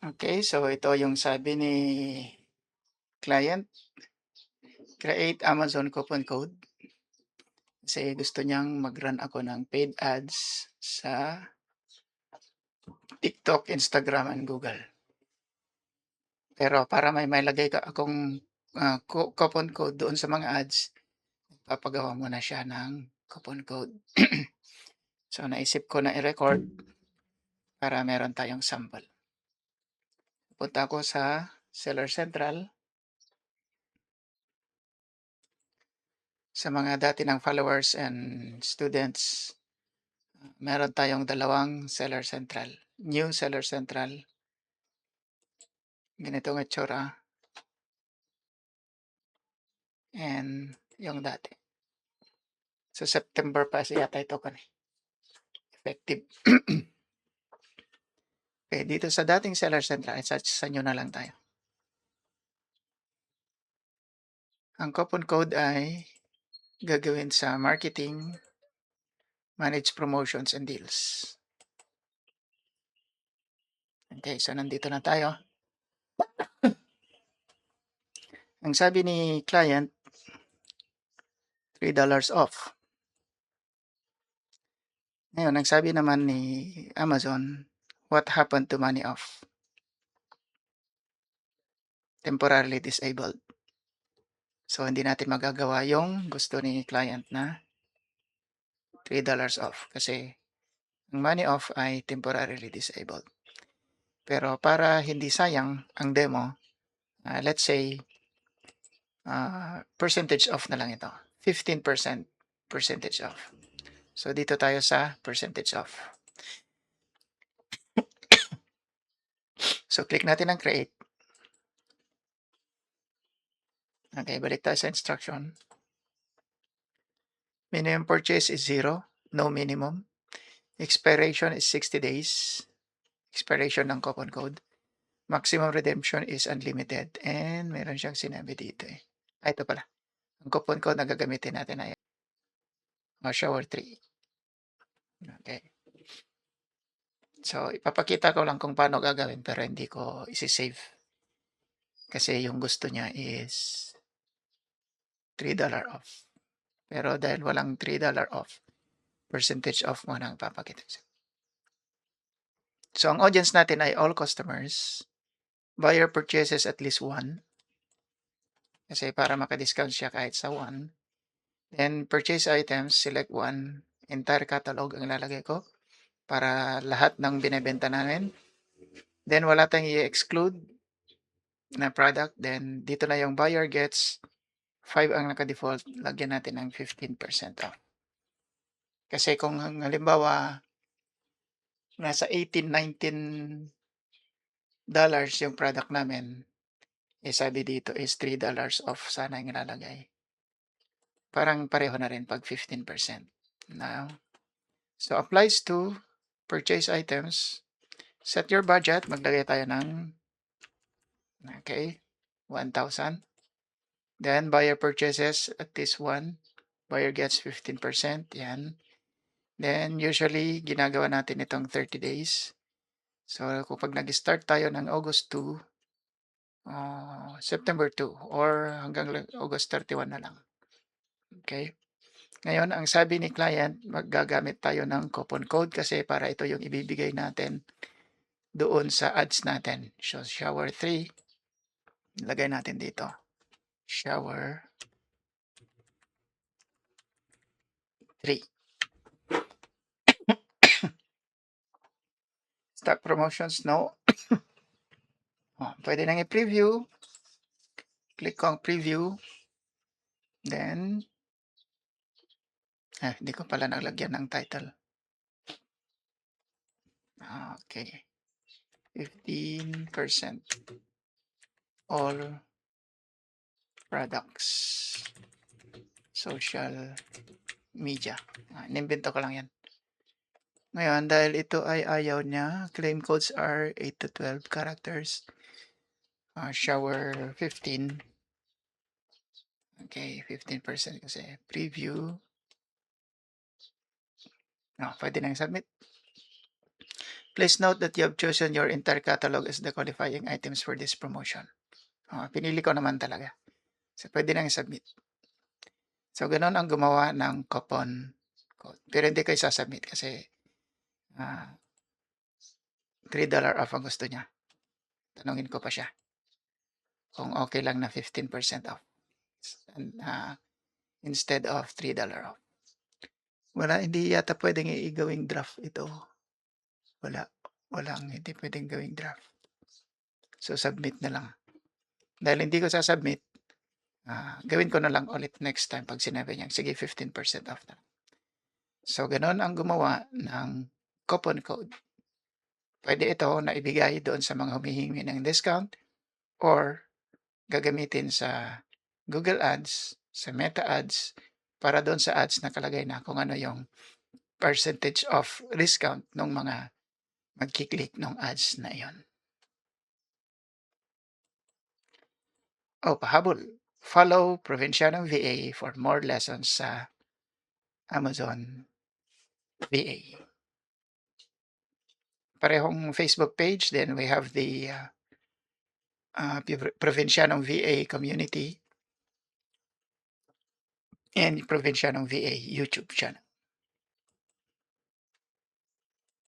Okay, so ito yung sabi ni client, create Amazon coupon code. Kasi gusto niyang mag-run ako ng paid ads sa TikTok, Instagram, and Google. Pero para may mailagay akong coupon code doon sa mga ads, papagawa muna siya ng coupon code. So naisip ko na i-record para meron tayong sample. Punta ako sa Seller Central. Sa mga dati ng followers and students, meron tayong dalawang Seller Central. New Seller Central. Ganito ang itsura. And yung dati. So September pa yata ito kan effective. Okay, dito sa dating Seller Central, sa nyo na lang tayo. Ang coupon code ay gagawin sa marketing, manage promotions and deals. Okay, so nandito na tayo. Ang sabi ni client, $3 off. Ngayon, ang sabi naman ni Amazon, what happened to money off? Temporarily disabled. So, hindi natin magagawa yung gusto ni client na $3 off kasi ang money off ay temporarily disabled. Pero para hindi sayang ang demo, let's say, percentage off na lang ito. 15% percentage off. So, dito tayo sa percentage off. So, click natin ang create. Okay, balik tayo sa instruction. Minimum purchase is 0, no minimum. Expiration is 60 days. Expiration ng coupon code. Maximum redemption is unlimited. And meron siyang sinabi dito eh. Ito pala. Ang coupon code na gagamitin natin ay shower 3. Okay. So, ipapakita ko lang kung paano gagawin pero hindi ko isi-save. Kasi yung gusto niya is $3 off. Pero dahil walang $3 off, percentage off muna ang papakita. So, ang audience natin ay all customers. Buyer purchases at least 1. Kasi para maka-discount siya kahit sa 1. Then, purchase items, select 1. Entire catalog ang lalagay ko para lahat ng binebenta namin. Then, wala tayong i-exclude na product. Then, dito na yung buyer gets 5 ang naka-default. Lagyan natin ng 15% off. Kasi kung halimbawa, nasa $18, $19 yung product namin, sabi dito is $3 off sana yung ilalagay. Parang pareho na rin pag 15%. Now, so applies to purchase items. Set your budget. Maglagay tayo ng, okay, 1,000. Then, buyer purchases at least 1. Buyer gets 15%. Yan. Then, usually, ginagawa natin itong 30 days. So, kung nag-start tayo ng August 2, September 2, or hanggang August 31 na lang. Okay. Ngayon, ang sabi ni client, maggagamit tayo ng coupon code kasi para ito yung ibibigay natin doon sa ads natin. So, shower 3, lagay natin dito. Shower 3. Stock promotions, no. Pwede nang i-preview. Click ko ang preview. Then, hindi ko pala naglagyan ng title. Okay. 15% all products. Social media. Inimbento ko lang yan. Ngayon, dahil ito ay ayaw niya, claim codes are 8 to 12 characters. Shower 15. Okay, 15% kasi. Preview. Pwede nang submit. Please note that you have chosen your entire catalog as the qualifying items for this promotion. Pinili ko naman talaga. So, pwede nang i-submit. So, gano'n ang gumawa ng coupon code. Pero hindi ko isa-submit kasi $3 off ang gusto niya. Tanungin ko pa siya kung okay lang na 15% off and, instead of $3 off. Wala, hindi yata pwedeng gawing draft ito. Hindi pwedeng gawing draft. So, submit na lang. Dahil hindi ko sasubmit, gawin ko na lang ulit next time pag sinabi niya, sige 15% off na. So, gano'n ang gumawa ng coupon code. Pwede ito na ibigay doon sa mga humihingi ng discount or gagamitin sa Google Ads, sa Meta Ads, para doon sa ads nakalagay na kung ano yung percentage of discount ng mga magki-click ng ads na iyon. Pahabol. Follow Provincianong VA for more lessons sa Amazon VA. Parehong Facebook page, then we have the Provincianong VA community and Provincianong VA YouTube channel.